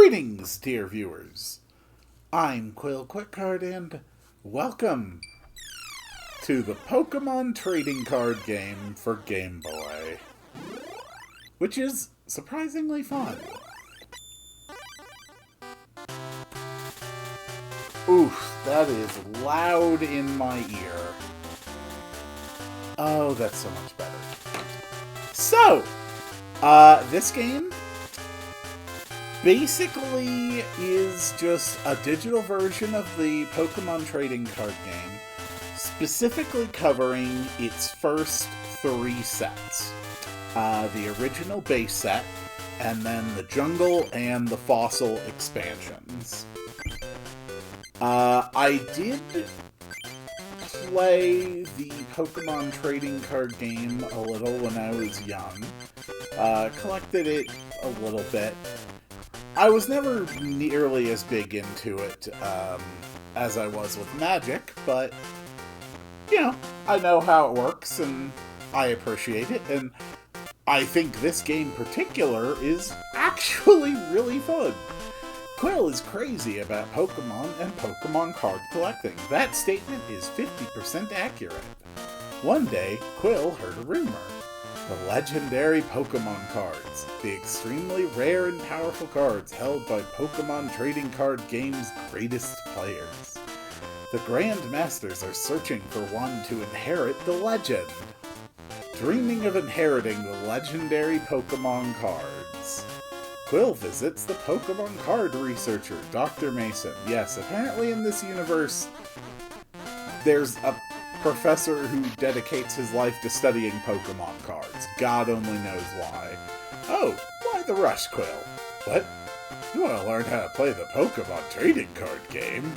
Greetings, dear viewers. I'm Quill Quickcard, and welcome to the Pokemon trading card game for Game Boy, which is surprisingly fun. Oof, that is loud in my ear. Oh, that's so much better. So, this game basically is just a digital version of the Pokemon trading card game, specifically covering its first three sets. The original base set, and then the Jungle and the Fossil expansions. I did play the Pokemon trading card game a little when I was young. Collected it a little bit. I was never nearly as big into it as I was with Magic, but, you know, I know how it works, and I appreciate it, and I think this game in particular is actually really fun. Quill is crazy about Pokemon and Pokemon card collecting. That statement is 50% accurate. One day, Quill heard a rumor. The legendary Pokemon cards, the extremely rare and powerful cards held by Pokemon trading card game's greatest players. The Grand Masters are searching for one to inherit the legend. Dreaming of inheriting the legendary Pokemon cards, Quill visits the Pokemon card researcher, Dr. Mason. Yes, apparently in this universe, there's a professor who dedicates his life to studying Pokemon cards. God only knows why. Oh, why the rush, Quill? What? You want to learn how to play the Pokemon trading card game?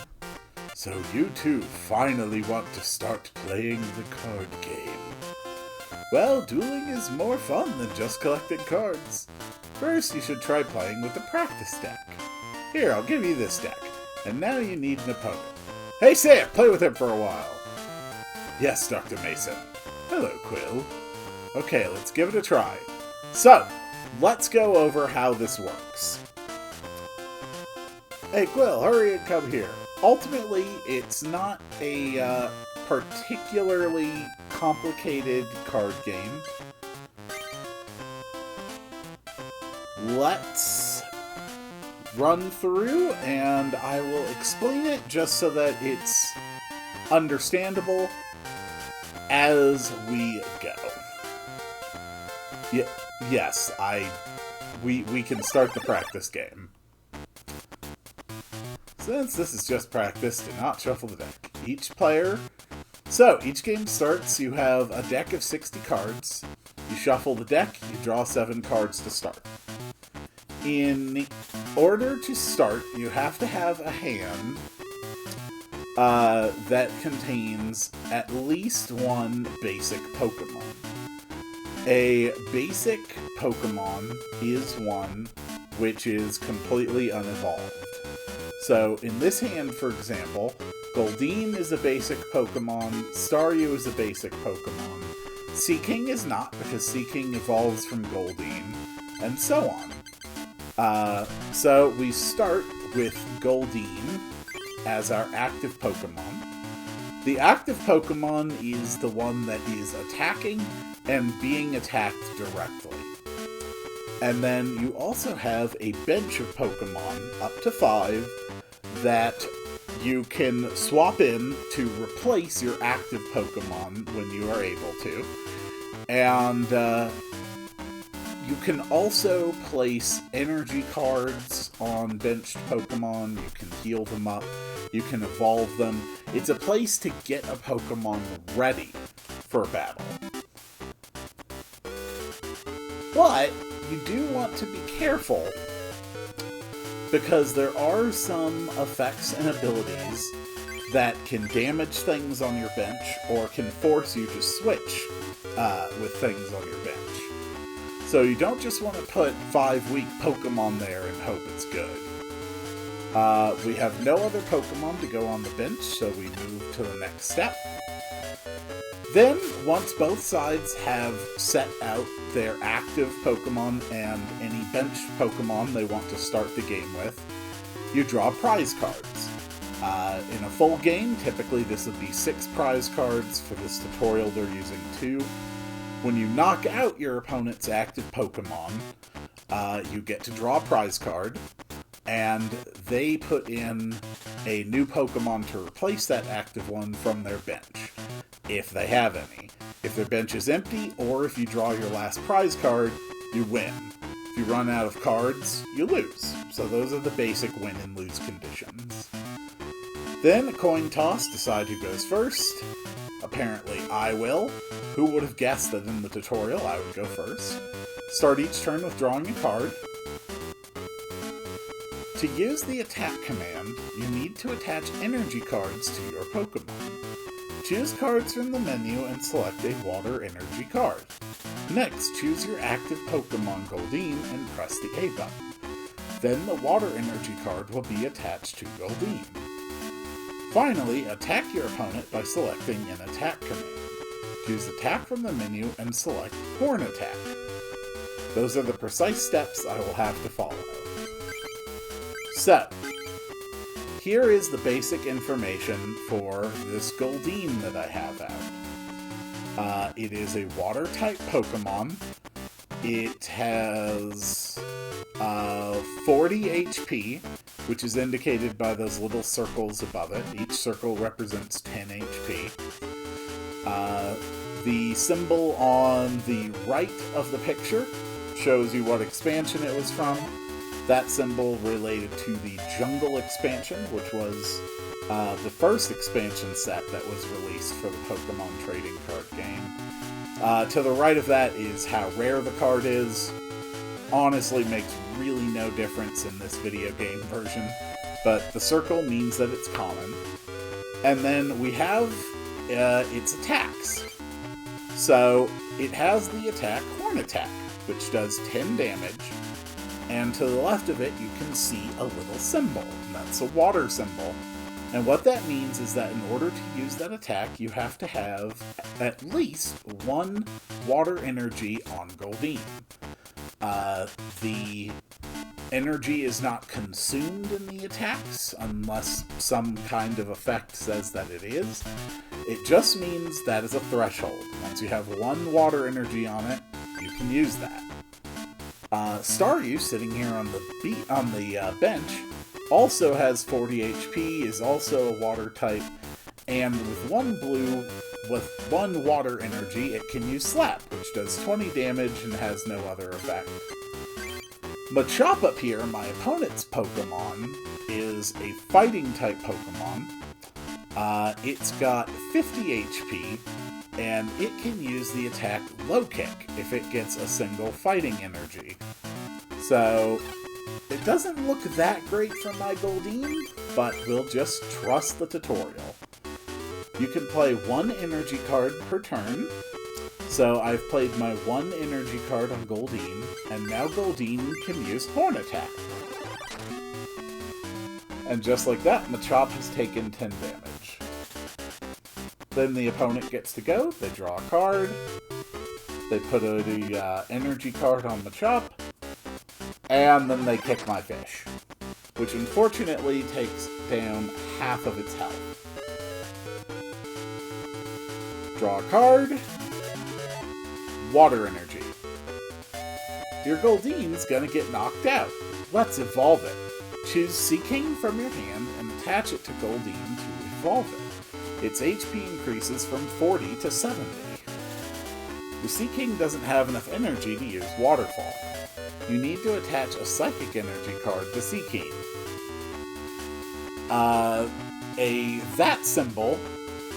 So you two finally want to start playing the card game. Well, dueling is more fun than just collecting cards. First, you should try playing with the practice deck. Here, I'll give you this deck. And now you need an opponent. Hey Sam, play with him for a while. Yes, Dr. Mason. Hello, Quill. Okay, let's give it a try. So, let's go over how this works. Hey, Quill, hurry and come here. Ultimately, it's not a particularly complicated card game. Let's run through, and I will explain it just so that it's understandable as we go. Yes, we can start the practice game. Since this is just practice, do not shuffle the deck. Each game starts, you have a deck of 60 cards. You shuffle the deck, you draw 7 cards to start. In order to start, you have to have a hand that contains at least one basic Pokemon. A basic Pokemon is one which is completely unevolved. So in this hand, for example, Goldeen is a basic Pokemon, Staryu is a basic Pokemon, Seaking is not, because Seaking evolves from Goldeen, and so on. So we start with Goldeen as our active Pokemon. The active Pokemon is the one that is attacking and being attacked directly. And then you also have a bench of Pokemon, up to 5, that you can swap in to replace your active Pokemon when you are able to. And you can also place energy cards on benched Pokemon. You can heal them up. You can evolve them. It's a place to get a Pokemon ready for battle. But you do want to be careful, because there are some effects and abilities that can damage things on your bench, or can force you to switch with things on your bench. So you don't just want to put 5 weak Pokemon there and hope it's good. We have no other Pokemon to go on the bench, so we move to the next step. Then, once both sides have set out their active Pokemon and any benched Pokemon they want to start the game with, you draw prize cards. In a full game, typically this would be 6 prize cards. For this tutorial, they're using 2. When you knock out your opponent's active Pokemon, you get to draw a prize card, and they put in a new Pokemon to replace that active one from their bench, if they have any. If their bench is empty, or if you draw your last prize card, you win. If you run out of cards, you lose. So those are the basic win and lose conditions. Then a coin toss, decide who goes first. Apparently I will. Who would have guessed that in the tutorial I would go first? Start each turn with drawing a card. To use the attack command, you need to attach energy cards to your Pokemon. Choose cards from the menu and select a water energy card. Next, choose your active Pokemon Goldeen and press the A button. Then the water energy card will be attached to Goldeen. Finally, attack your opponent by selecting an attack command. Choose attack from the menu and select Horn Attack. Those are the precise steps I will have to follow. So, here is the basic information for this Goldeen that I have out. It is a water-type Pokemon. It has 40 HP, which is indicated by those little circles above it. Each circle represents 10 HP. The symbol on the right of the picture shows you what expansion it was from. That symbol related to the Jungle expansion, which was the first expansion set that was released for the Pokemon trading card game. To the right of that is how rare the card is. Honestly, makes really no difference in this video game version, but the circle means that it's common. And then we have its attacks. So it has the attack Horn Attack, which does 10 damage. And to the left of it, you can see a little symbol, and that's a water symbol. And what that means is that in order to use that attack, you have to have at least 1 water energy on Goldeen. The energy is not consumed in the attacks unless some kind of effect says that it is. It just means that is a threshold. Once you have 1 water energy on it, you can use that. Staryu, sitting here on the bench, also has 40 HP, is also a water type, and with 1 water energy, it can use Slap, which does 20 damage and has no other effect. Machop up here, my opponent's Pokemon, is a fighting type Pokemon. It's got 50 HP, and it can use the attack Low Kick if it gets a single fighting energy. So, it doesn't look that great from my Goldeen, but we'll just trust the tutorial. You can play 1 energy card per turn. So I've played my 1 energy card on Goldeen, and now Goldeen can use Horn Attack. And just like that, Machop has taken 10 damage. Then the opponent gets to go, they draw a card, they put the energy card on Machop, and then they kick my fish, which unfortunately takes down half of its health. Draw a card, water energy. Your Goldeen's gonna get knocked out. Let's evolve it. Choose Seaking from your hand and attach it to Goldeen to evolve it. Its HP increases from 40 to 70. The Seaking doesn't have enough energy to use Waterfall. You need to attach a Psychic Energy card to Seaking. That symbol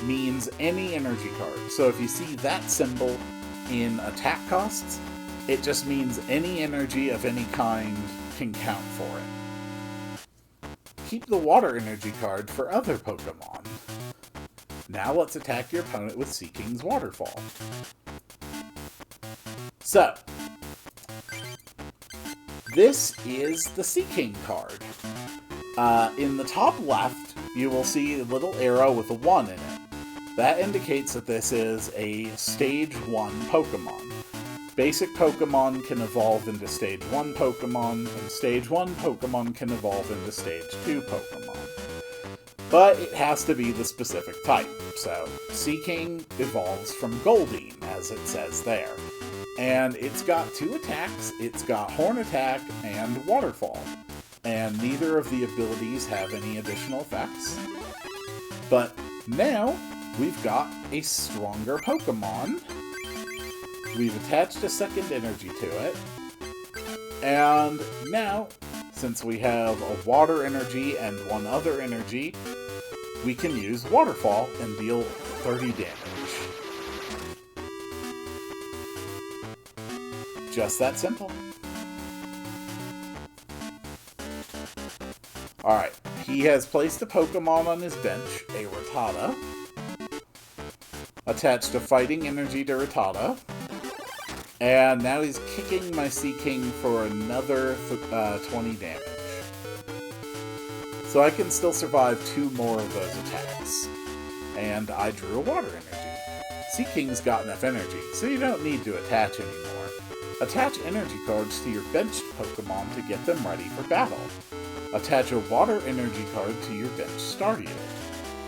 means any energy card. So if you see that symbol in attack costs, it just means any energy of any kind can count for it. Keep the water energy card for other Pokemon. Now let's attack your opponent with Seaking's Waterfall. So, this is the Seaking card. In the top left, you will see a little arrow with a 1 in it. That indicates that this is a Stage 1 Pokemon. Basic Pokemon can evolve into Stage 1 Pokemon, and Stage 1 Pokemon can evolve into Stage 2 Pokemon. But it has to be the specific type, so Seaking evolves from Goldeen, as it says there. And it's got 2 attacks, it's got Horn Attack and Waterfall. And neither of the abilities have any additional effects. But now, we've got a stronger Pokemon. We've attached a second energy to it. And now, since we have a water energy and one other energy, we can use Waterfall and deal 30 damage. Just that simple. Alright, he has placed a Pokemon on his bench, a Rattata. Attached a fighting energy to Rattata. And now he's kicking my Seaking for another 20 damage. So I can still survive 2 more of those attacks. And I drew a water energy. Seaking's got enough energy, so you don't need to attach anymore. Attach energy cards to your benched Pokemon to get them ready for battle. Attach a water energy card to your benched Staryu.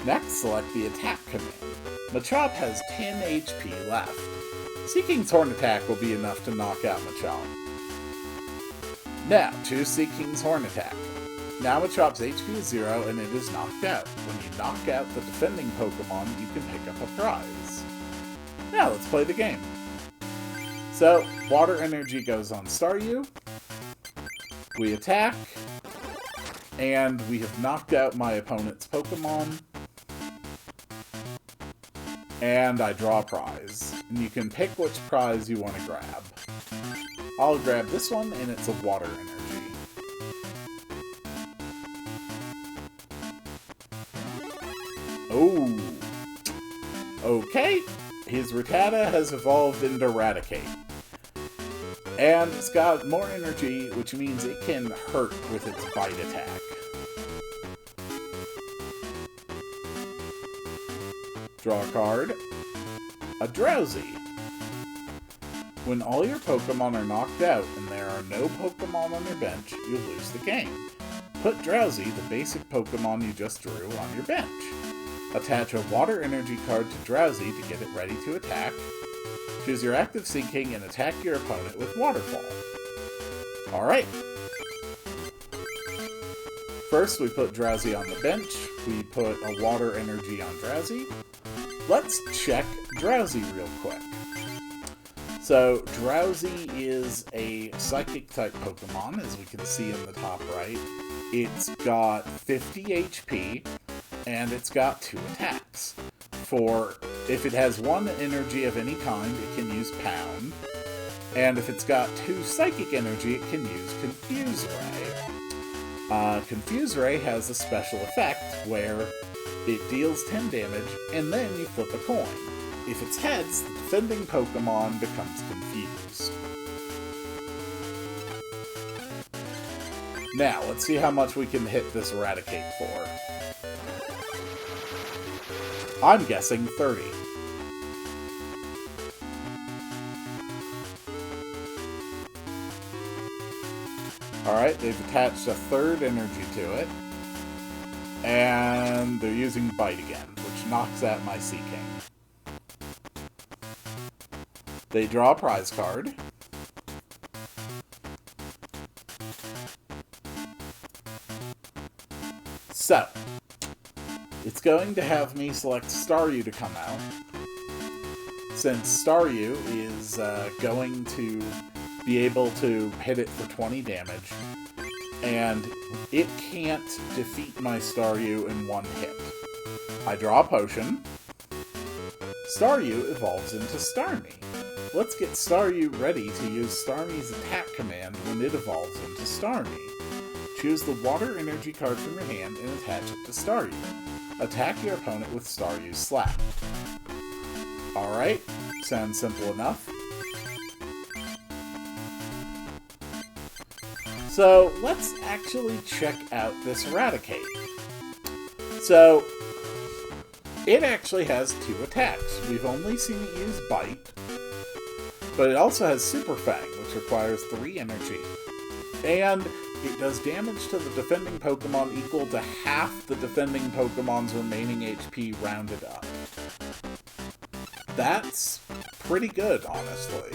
Next, select the attack command. Machop has 10 HP left. Seaking's Horn Attack will be enough to knock out Machop. Now, choose Seaking's Horn Attack. Now Machop's HP is 0 and it is knocked out. When you knock out the defending Pokemon, you can pick up a prize. Now let's play the game. So, Water Energy goes on Staryu. We attack. And we have knocked out my opponent's Pokemon. And I draw a prize. And you can pick which prize you want to grab. I'll grab this one, and it's a water energy. Oh! Okay, his Rattata has evolved into Raticate. And it's got more energy, which means it can hurt with its bite attack. Draw a card. A Drowsy. When all your Pokemon are knocked out and there are no Pokemon on your bench, you lose the game. Put Drowsy, the basic Pokemon you just drew, on your bench. Attach a Water Energy card to Drowsy to get it ready to attack. Choose your active Seaking and attack your opponent with Waterfall. Alright. First, we put Drowsy on the bench. We put a Water Energy on Drowsy. Let's check Drowsy real quick. So, Drowsy is a Psychic-type Pokemon, as we can see in the top right. It's got 50 HP, and it's got 2 attacks. If it has 1 energy of any kind, it can use Pound. And if it's got 2 Psychic energy, it can use Confuse Ray. Confuse Ray has a special effect where it deals 10 damage, and then you flip a coin. If it's heads, the defending Pokemon becomes confused. Now, let's see how much we can hit this Raticate for. I'm guessing 30. Alright, they've attached a 3rd energy to it. And they're using Bite again, which knocks out my Seaking. They draw a prize card. So, it's going to have me select Staryu to come out, since Staryu is going to be able to hit it for 20 damage, and it can't defeat my Staryu in 1 hit. I draw a potion. Staryu evolves into Starmie. Let's get Staryu ready to use Starmie's attack command when it evolves into Starmie. Choose the Water Energy card from your hand and attach it to Staryu. Attack your opponent with Staryu's Slap. Alright, sounds simple enough. So, let's actually check out this Raticate. So, It actually has 2 attacks. We've only seen it use Bite, but it also has Super Fang, which requires 3 energy. And it does damage to the defending Pokemon equal to half the defending Pokemon's remaining HP rounded up. That's pretty good, honestly.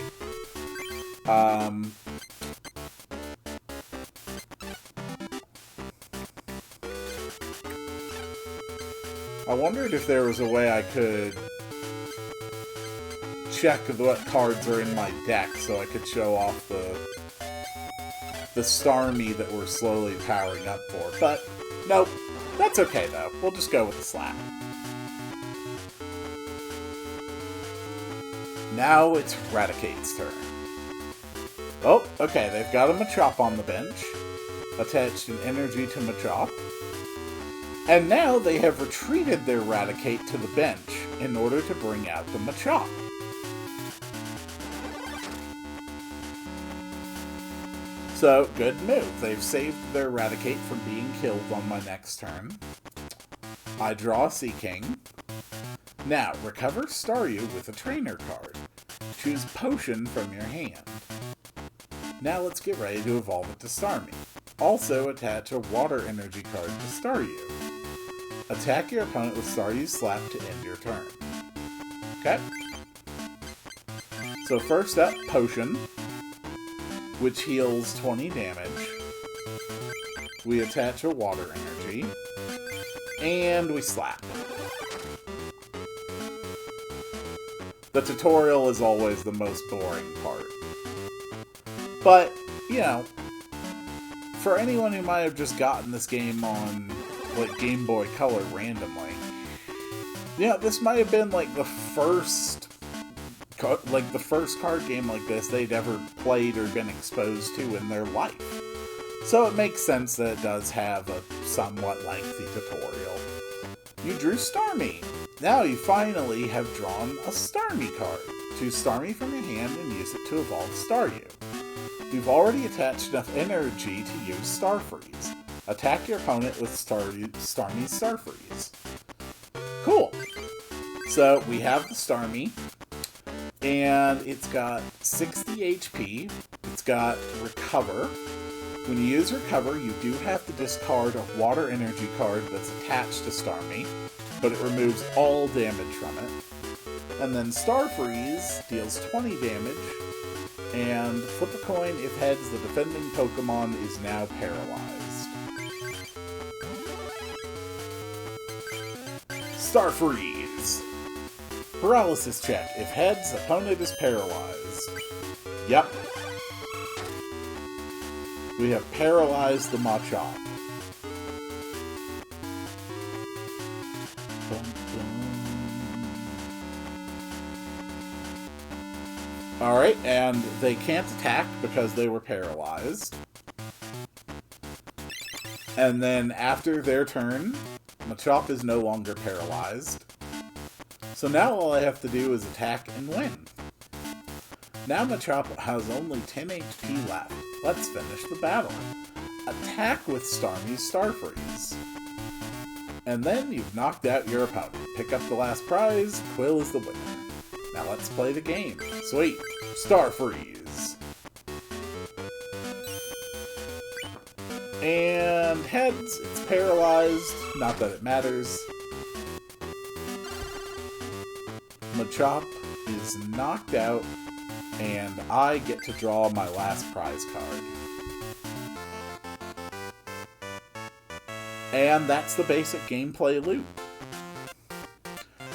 I wondered if there was a way I could check what cards are in my deck so I could show off the Starmie that we're slowly powering up for. But, nope. That's okay, though. We'll just go with the Slap. Now it's Raticate's turn. Oh, okay, they've got a Machop on the bench. Attached an energy to Machop. And now they have retreated their Raticate to the bench in order to bring out the Machop. So, good move. They've saved their Raticate from being killed on my next turn. I draw a Seaking. Now, recover Staryu with a trainer card. Choose Potion from your hand. Now let's get ready to evolve it to Starmie. Also attach a Water Energy card to Staryu. Attack your opponent with Staryu's Slap to end your turn. Okay. So first up, Potion, which heals 20 damage. We attach a Water Energy. And we Slap. The tutorial is always the most boring part. But, you know, for anyone who might have just gotten this game on, like, Gameboy Color randomly, yeah, this might have been, like, the first card game like this they'd ever played or been exposed to in their life. So it makes sense that it does have a somewhat lengthy tutorial. You drew Starmie. Now you finally have drawn a Starmie card. Choose Starmie from your hand and use it to evolve Staryu. You've already attached enough energy to use Star Freeze. Attack your opponent with Starmie's Star Freeze. Cool. So we have the Starmie, and it's got 60 HP. It's got Recover. When you use Recover, you do have to discard a Water Energy card that's attached to Starmie, but it removes all damage from it. And then Star Freeze deals 20 damage, and flip a coin. If heads, the defending Pokemon is now paralyzed. Star Freeze! Paralysis check. If heads, opponent is paralyzed. Yep. We have paralyzed the Machop. Alright, and they can't attack because they were paralyzed. And then after their turn, Machop is no longer paralyzed. So now all I have to do is attack and win. Now Machop has only 10 HP left. Let's finish the battle. Attack with Starmie's Star Freeze. And then you've knocked out your opponent. Pick up the last prize. Quill is the winner. Now let's play the game. Sweet. Star Freeze. And heads, it's paralyzed. Not that it matters. Machop is knocked out, and I get to draw my last prize card. And that's the basic gameplay loop.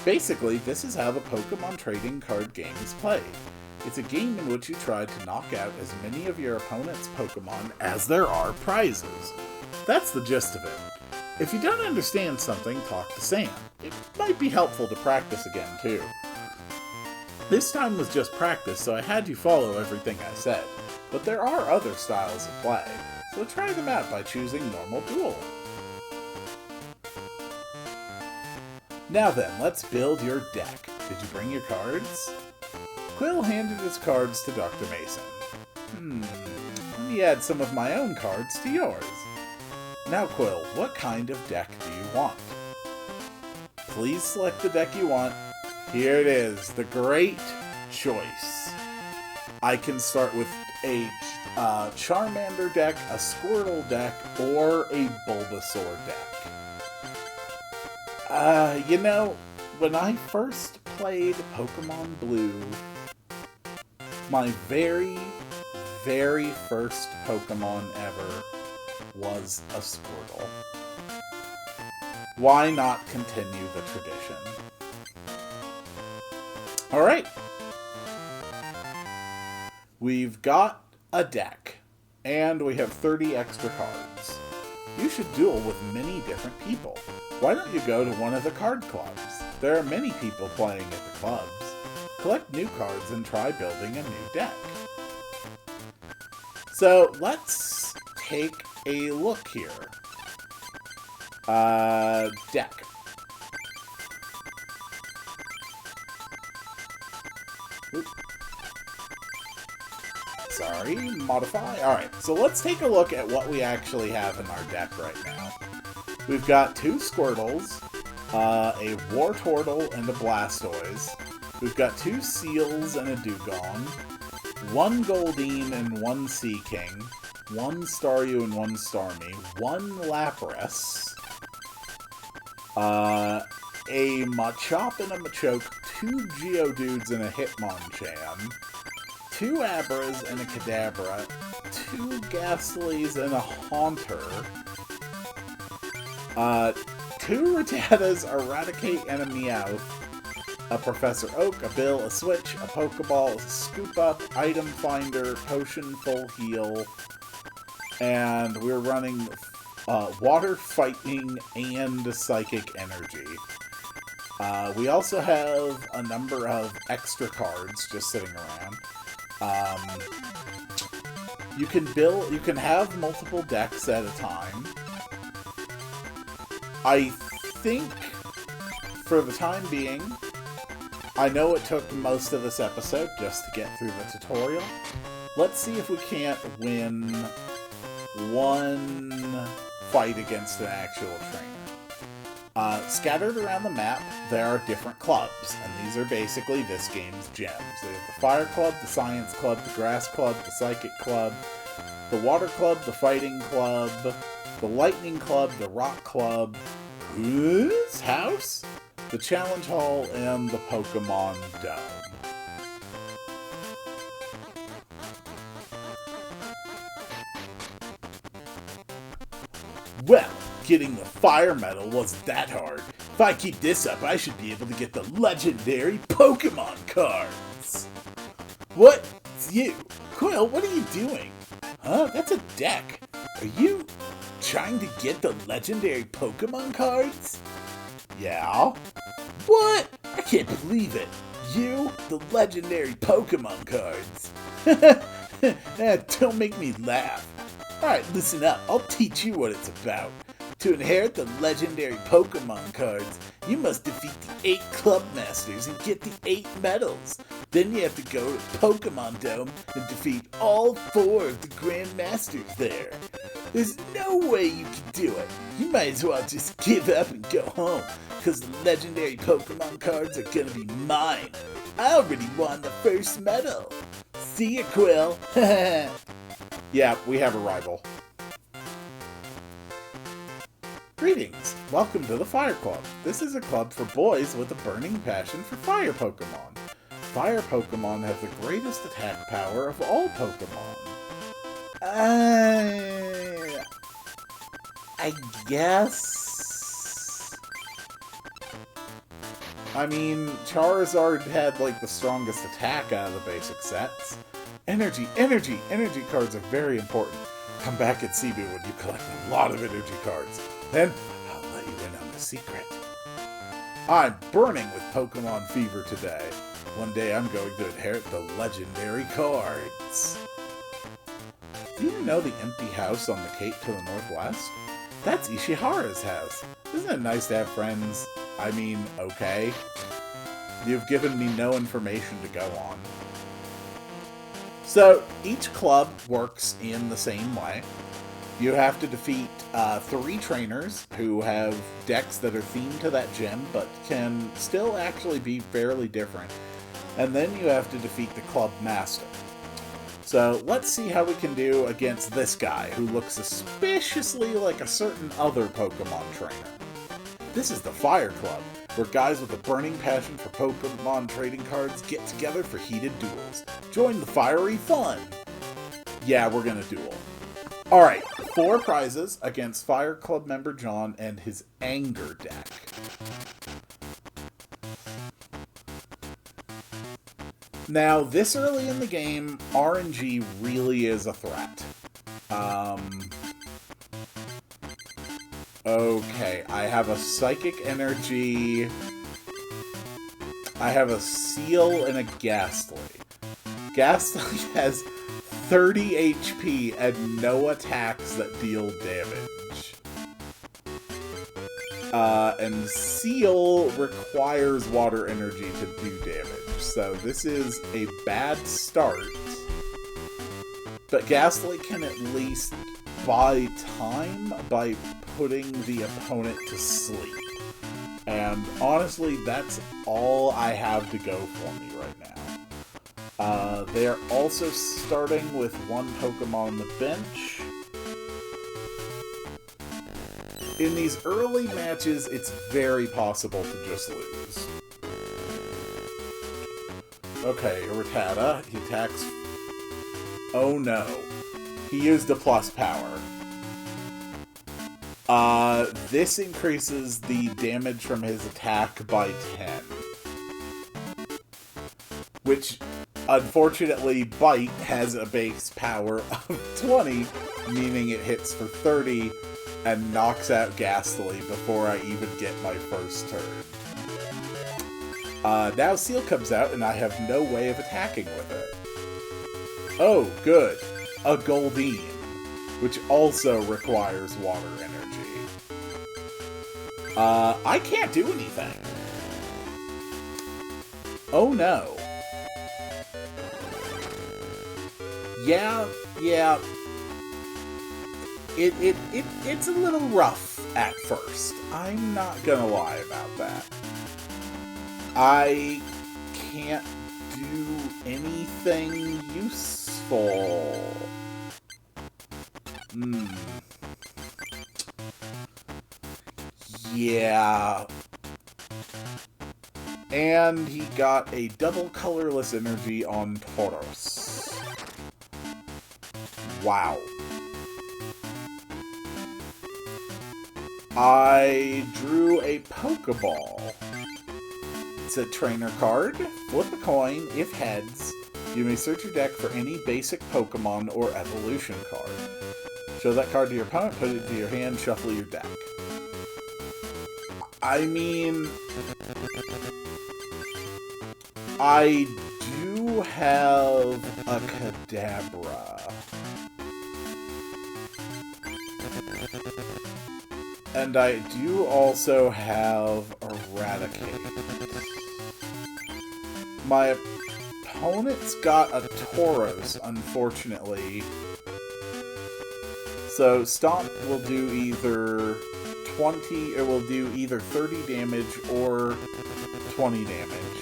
Basically, this is how the Pokemon trading card game is played. It's a game in which you try to knock out as many of your opponent's Pokemon as there are prizes. That's the gist of it. If you don't understand something, talk to Sam. It might be helpful to practice again, too. This time was just practice, so I had you follow everything I said. But there are other styles of play, so try them out by choosing Normal Duel. Now then, let's build your deck. Did you bring your cards? Quill handed his cards to Dr. Mason. Let me add some of my own cards to yours. Now Quill, what kind of deck do you want? Please select the deck you want. Here it is, the great choice. I can start with a Charmander deck, a Squirtle deck, or a Bulbasaur deck. You know, when I first played Pokemon Blue, my very, very first Pokemon ever was a Squirtle. Why not continue the tradition? Alright. We've got a deck, and we have 30 extra cards. You should duel with many different people. Why don't you go to one of the card clubs? There are many people playing at the clubs. Collect new cards and try building a new deck. So, let's take a look here. Deck. Oops. Sorry, modify. Alright, so let's take a look at what we actually have in our deck right now. We've got 2 Squirtles, a Wartortle, and a Blastoise. We've got 2 Seals and a Dugong, 1 Goldeen and 1 Sea King, 1 Staryu and 1 Starmie, 1 Lapras, a Machop and a Machoke, 2 Geodudes and a Hitmonchan, 2 Abras and a Kadabra, 2 Ghastlys and a Haunter, 2 Rattatas, a Raticate and a Meowth, a Professor Oak, a Bill, a Switch, a Pokeball, a Scoop Up, Item Finder, Potion, Full Heal, and we're running Water Fighting and Psychic Energy. We also have a number of extra cards just sitting around. You can have multiple decks at a time. I think, for the time being, I know it took most of this episode just to get through the tutorial. Let's see if we can't win one fight against an actual trainer. Scattered around the map, there are different clubs, and these are basically this game's gems. They have the Fire Club, the Science Club, the Grass Club, the Psychic Club, the Water Club, the Fighting Club, the Lightning Club, the Rock Club, whose house? The Challenge Hall, and the Pokemon Dome. Well, getting the Fire Medal wasn't that hard. If I keep this up, I should be able to get the legendary Pokemon cards. What? It's you. Quill, what are you doing? Huh? That's a deck. Are you trying to get the legendary Pokemon cards? Yeah? What? I can't believe it. You, the legendary Pokemon cards. Don't make me laugh. Alright, listen up. I'll teach you what it's about. To inherit the legendary Pokemon cards, you must defeat the 8 Club Masters and get the 8 medals. Then you have to go to Pokemon Dome and defeat all 4 of the Grand Masters there. There's no way you can do it. You might as well just give up and go home, because the legendary Pokemon cards are gonna be mine. I already won the first medal. See ya, Quill. Yeah, we have a rival. Greetings! Welcome to the Fire Club. This is a club for boys with a burning passion for fire Pokemon. Fire Pokemon have the greatest attack power of all Pokemon. I guess... I mean, Charizard had, like, the strongest attack out of the basic sets. Energy cards are very important. Come back and see me when you collect a lot of energy cards. Then, I'll let you in on the secret. I'm burning with Pokemon fever today. One day I'm going to inherit the legendary cards. Do you know the empty house on the cape to the northwest? That's Ishihara's house. Isn't it nice to have friends? I mean, okay. You've given me no information to go on. So, each club works in the same way. You have to defeat 3 trainers who have decks that are themed to that gym, but can still actually be fairly different. And then you have to defeat the club master. So let's see how we can do against this guy, who looks suspiciously like a certain other Pokemon trainer. This is the Fire Club, where guys with a burning passion for Pokemon trading cards get together for heated duels. Join the fiery fun! Yeah, we're gonna duel. Alright, 4 prizes against Fire Club member John and his Anger deck. Now, this early in the game, RNG really is a threat. Okay, I have a Psychic Energy, I have a Seal, and a Ghastly. Ghastly has 30 HP and no attacks that deal damage. And Seal requires Water Energy to do damage. So this is a bad start. But Ghastly can at least buy time by putting the opponent to sleep. And honestly, that's all I have to go for me right now. They're also starting with 1 Pokemon on the bench. In these early matches, it's very possible to just lose. Okay, Rattata, he attacks... Oh no. He used a plus power. This increases the damage from his attack by 10. Which, unfortunately, Bite has a base power of 20, meaning it hits for 30 and knocks out Ghastly before I even get my first turn. Now Seal comes out, and I have no way of attacking with it. Oh, good. A Goldeen, which also requires water energy. I can't do anything. Oh no. Yeah. It's a little rough at first. I'm not gonna lie about that. I can't do anything useful. Yeah. And he got a double colorless energy on Tauros. Wow. I drew a Pokeball. It's a trainer card. Flip a coin. If heads, you may search your deck for any basic Pokemon or evolution card. Show that card to your opponent, put it to your hand, shuffle your deck. I mean, I do have a Kadabra. And I do also have Eradicate. My opponent's got a Tauros, unfortunately. So Stomp will do either 20, it will do either 30 damage or 20 damage.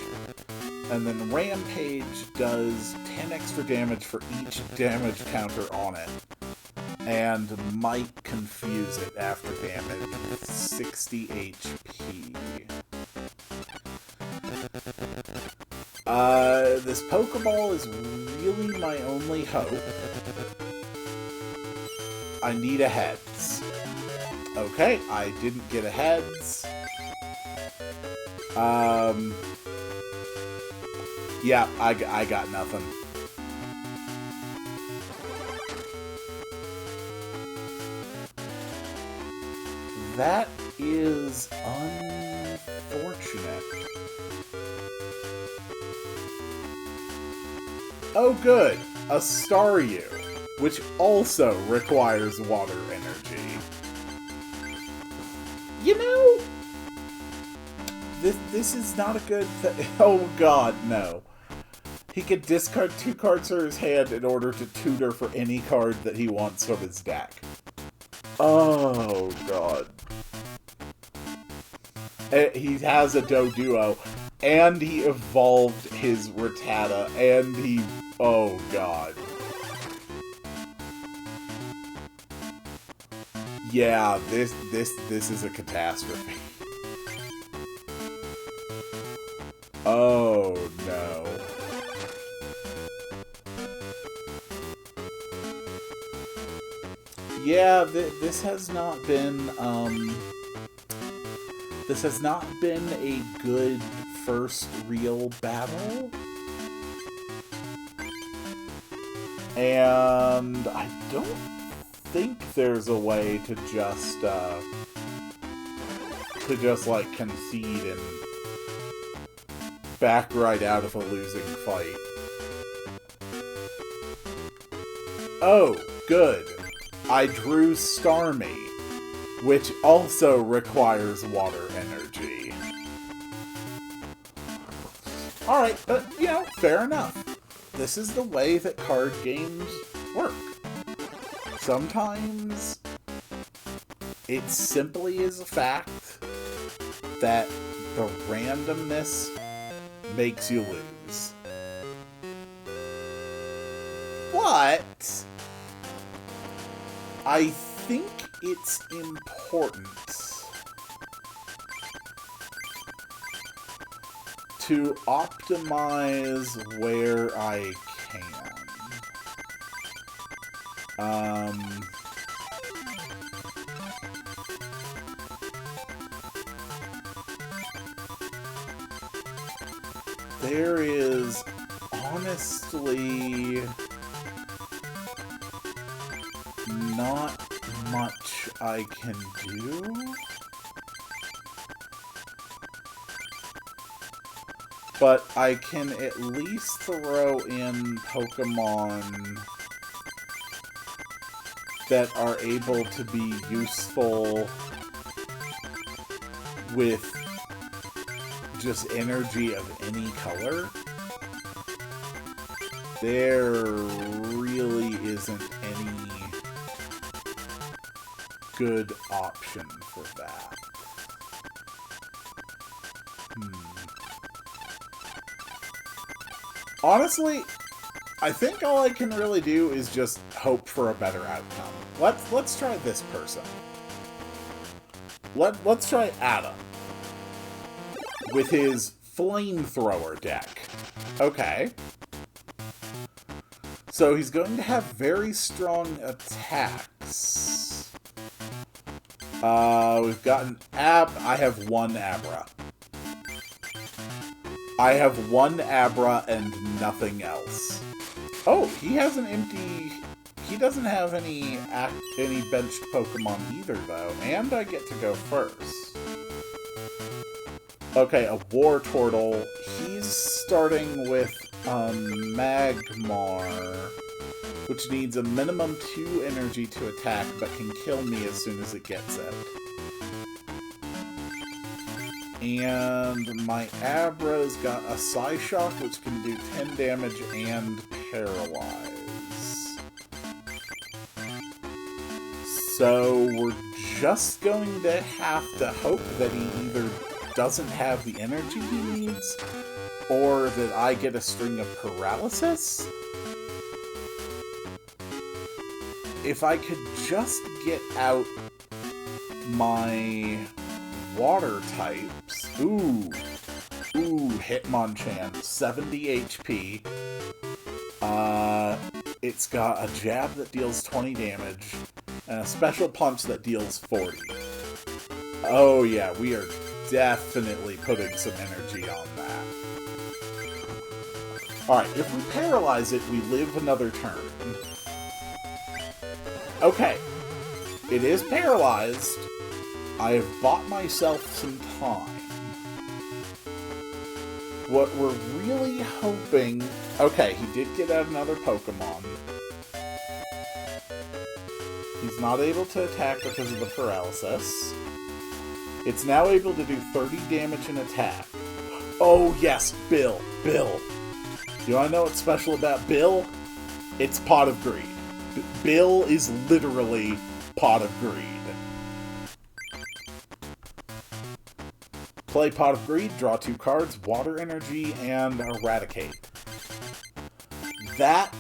And then Rampage does 10 extra damage for each damage counter on it. And might confuse it after damage with 60 HP. This Pokeball is really my only hope. I need a heads. Okay, I didn't get a heads. Yeah, I got nothing. That is unfortunate. Oh good, a Staryu, which also requires water energy. You know, this is not a good thing. Oh god, no. He could discard 2 cards from his hand in order to tutor for any card that he wants from his deck. Oh, God. He has a Doduo, and he evolved his Rattata, and he... Oh, God. Yeah, this is a catastrophe. Oh, no. Yeah, this has not been, this has not been a good first real battle. And I don't think there's a way to just like concede and back right out of a losing fight. Oh, good. I drew Starmie, which also requires water energy. Alright, but, you know, fair enough. This is the way that card games work. Sometimes it simply is a fact that the randomness makes you lose. But I think it's important to optimize where I can. There is honestly not much I can do. But I can at least throw in Pokemon that are able to be useful with just energy of any color. There really isn't any good option for that. Honestly, I think all I can really do is just hope for a better outcome. Let's try this person. Let's try Adam with his flamethrower deck. Okay. So he's going to have very strong attacks. We've got an I have one Abra. I have one Abra and nothing else. Oh, he has an empty... He doesn't have any benched Pokemon either, though. And I get to go first. Okay, a Wartortle. He's starting with Magmar, which needs a minimum 2 energy to attack, but can kill me as soon as it gets it. And my Abra's got a Psyshock, which can do 10 damage and paralyze. So we're just going to have to hope that he either doesn't have the energy he needs, or that I get a string of paralysis. If I could just get out my water types. Ooh, Hitmonchan, 70 HP. It's got a jab that deals 20 damage, and a special punch that deals 40. Oh yeah, we are definitely putting some energy on that. Alright, if we paralyze it, we live another turn. Okay, it is paralyzed. I have bought myself some time. What we're really hoping... Okay, he did get out another Pokemon. He's not able to attack because of the paralysis. It's now able to do 30 damage and attack. Oh yes, Bill. You wanna know what's special about Bill? It's Pot of Greed. Bill is literally Pot of Greed. Play Pot of Greed, draw 2 cards, Water Energy, and Eradicate. That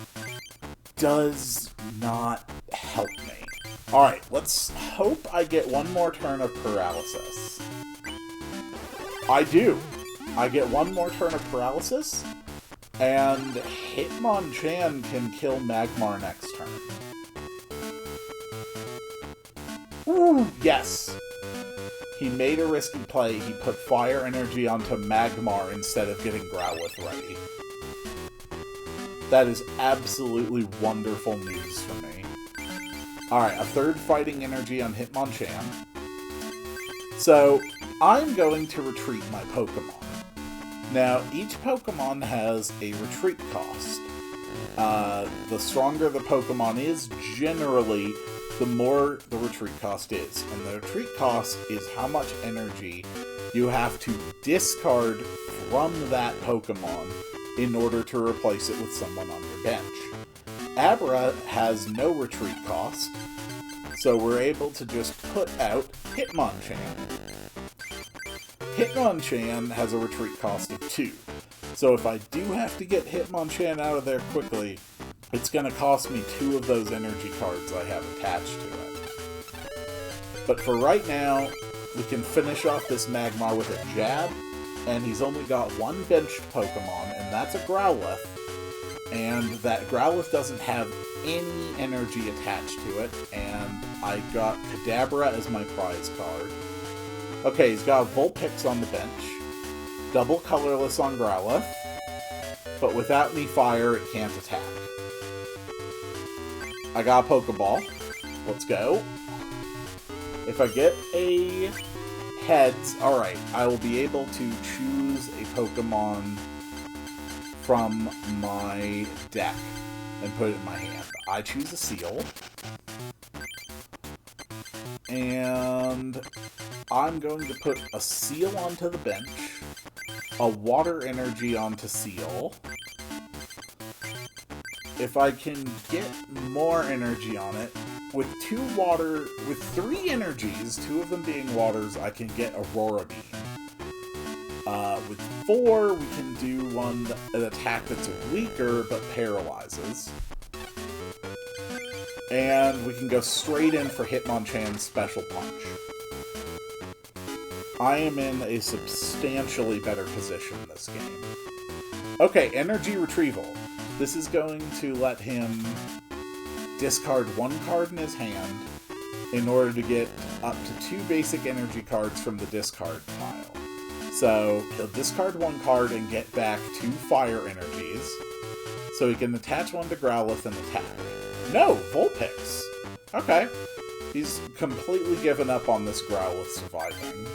does not help me. Alright, let's hope I get one more turn of Paralysis. I do. I get one more turn of Paralysis, and Hitmonchan can kill Magmar next turn. Ooh, yes! He made a risky play. He put Fire Energy onto Magmar instead of getting Growlithe ready. That is absolutely wonderful news for me. Alright, a third Fighting Energy on Hitmonchan. So, I'm going to retreat my Pokemon. Now, each Pokemon has a retreat cost. The stronger the Pokemon is, generally, the more the retreat cost is. And the retreat cost is how much energy you have to discard from that Pokemon in order to replace it with someone on your bench. Abra has no retreat cost, so we're able to just put out Hitmonchan. Hitmonchan has a retreat cost of 2, so if I do have to get Hitmonchan out of there quickly, it's going to cost me 2 of those energy cards I have attached to it. But for right now, we can finish off this Magmar with a Jab, and he's only got one benched Pokemon, and that's a Growlithe. And that Growlithe doesn't have any energy attached to it, and I got Kadabra as my prize card. Okay, he's got Vulpix on the bench, double colorless on Growlithe, but without any fire, it can't attack. I got a Pokeball. Let's go. If I get a heads, alright, I will be able to choose a Pokemon from my deck and put it in my hand. I choose a Seal. And I'm going to put a Seal onto the bench, a Water Energy onto Seal. If I can get more energy on it, with 3 energies, 2 of them being waters, I can get Aurora Beam. With 4, we can do an attack that's weaker but paralyzes. And we can go straight in for Hitmonchan's Special Punch. I am in a substantially better position this game. Okay, Energy Retrieval. This is going to let him discard 1 card in his hand in order to get up to 2 basic energy cards from the discard pile. So he'll discard 1 card and get back 2 fire energies, so he can attach 1 to Growlithe and attack. No, Vulpix! Okay. He's completely given up on this Growlithe surviving.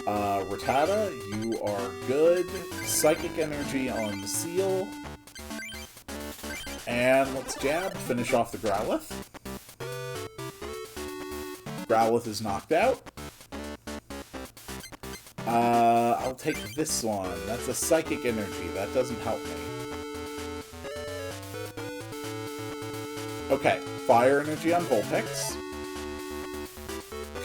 Rattata, you are good. Psychic Energy on the Seal. And let's jab, finish off the Growlithe. Growlithe is knocked out. I'll take this one. That's a Psychic Energy. That doesn't help me. Okay, Fire Energy on Vulpix.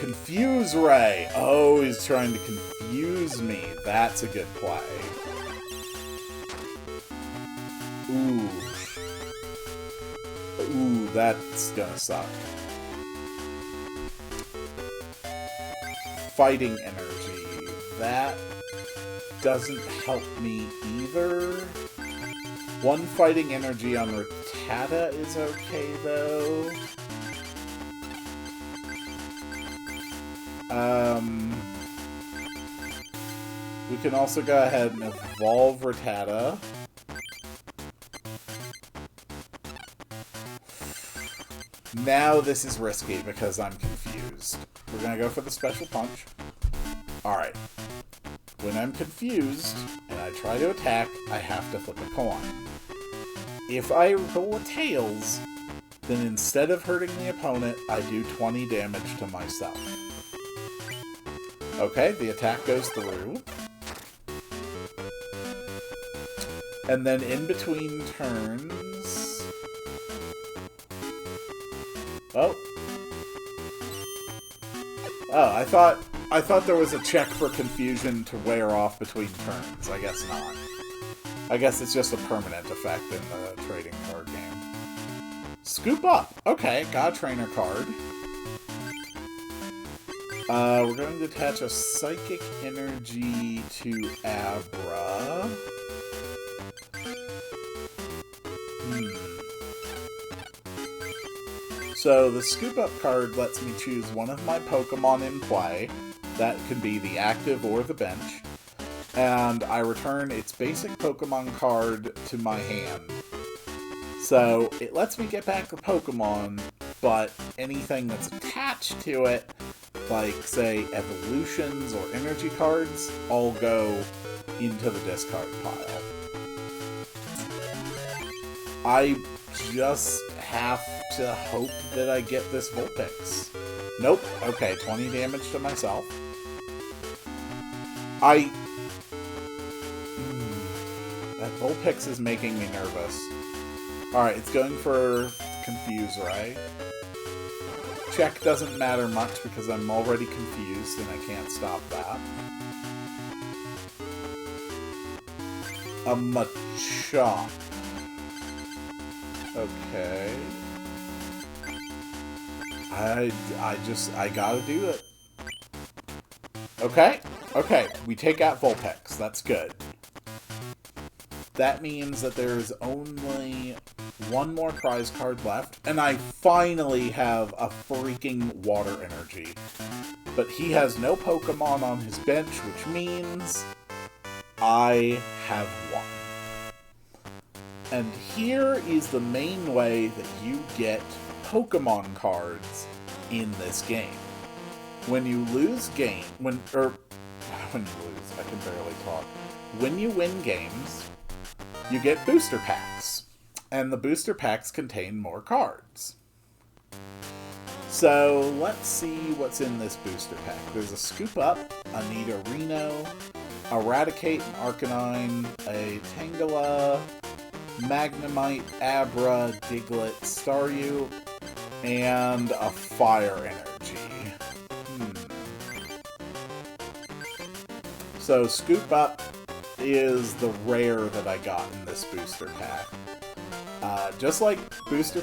Confuse Ray! Oh, he's trying to confuse me. That's a good play. Ooh. Ooh, that's gonna suck. Fighting Energy. That doesn't help me either. 1 Fighting Energy on Rattata is okay, though. We can also go ahead and evolve Rattata. Now this is risky because I'm confused. We're gonna go for the Special Punch. Alright. When I'm confused and I try to attack, I have to flip a coin. If I roll a Tails, then instead of hurting the opponent, I do 20 damage to myself. Okay, the attack goes through. And then in between turns, Oh. Oh, I thought there was a check for confusion to wear off between turns. I guess not. I guess it's just a permanent effect in the trading card game. Scoop up! Okay, got a trainer card. We're going to attach a Psychic Energy to Abra. So the Scoop Up card lets me choose one of my Pokemon in play. That can be the active or the bench. And I return its basic Pokemon card to my hand. So it lets me get back the Pokemon, but anything that's attached to it, like, say, evolutions or energy cards, all go into the discard pile. I just have to hope that I get this Vulpix. Nope. Okay, 20 damage to myself. That Vulpix is making me nervous. Alright, it's going for Confuse Ray. Check doesn't matter much because I'm already confused and I can't stop that. A Machop. Okay. I gotta do it. Okay, we take out Vulpix. That's good. That means that there's only one more prize card left, and I finally have a freaking Water Energy. But he has no Pokemon on his bench, which means I have won. And here is the main way that you get Pokemon cards in this game. When you lose when you lose, I can barely talk. When you win games, you get booster packs. And the booster packs contain more cards. So let's see what's in this booster pack. There's a Scoop Up, a Nidorino, Eradicate an Arcanine, a Tangela, Magnemite, Abra, Diglett, Staryu, and a Fire Energy. So Scoop Up is the rare that I got in this booster pack. Just like booster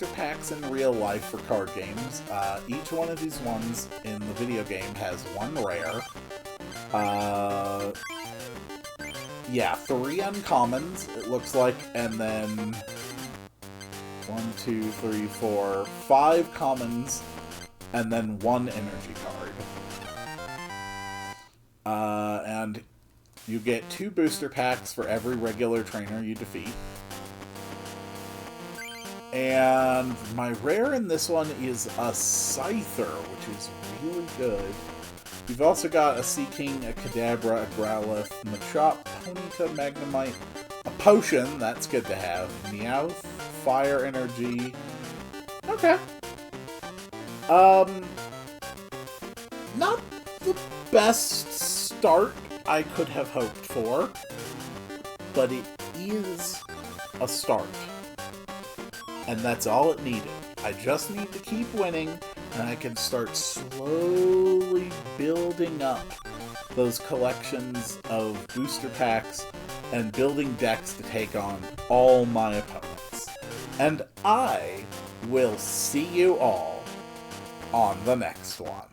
packs in real life for card games, each one of these ones in the video game has one rare. Yeah, 3 uncommons, it looks like, and then 1, 2, 3, 4, 5 commons, and then 1 energy card. And you get 2 booster packs for every regular trainer you defeat. And my rare in this one is a Scyther, which is really good. You've also got a Seaking, a Kadabra, a Growlithe, Machop, Ponyta, Magnemite, a Potion, that's good to have, Meowth, Fire Energy. Okay. Not the best start I could have hoped for, but it is a start. And that's all it needed. I just need to keep winning, and I can start slowly building up those collections of booster packs and building decks to take on all my opponents. And I will see you all on the next one.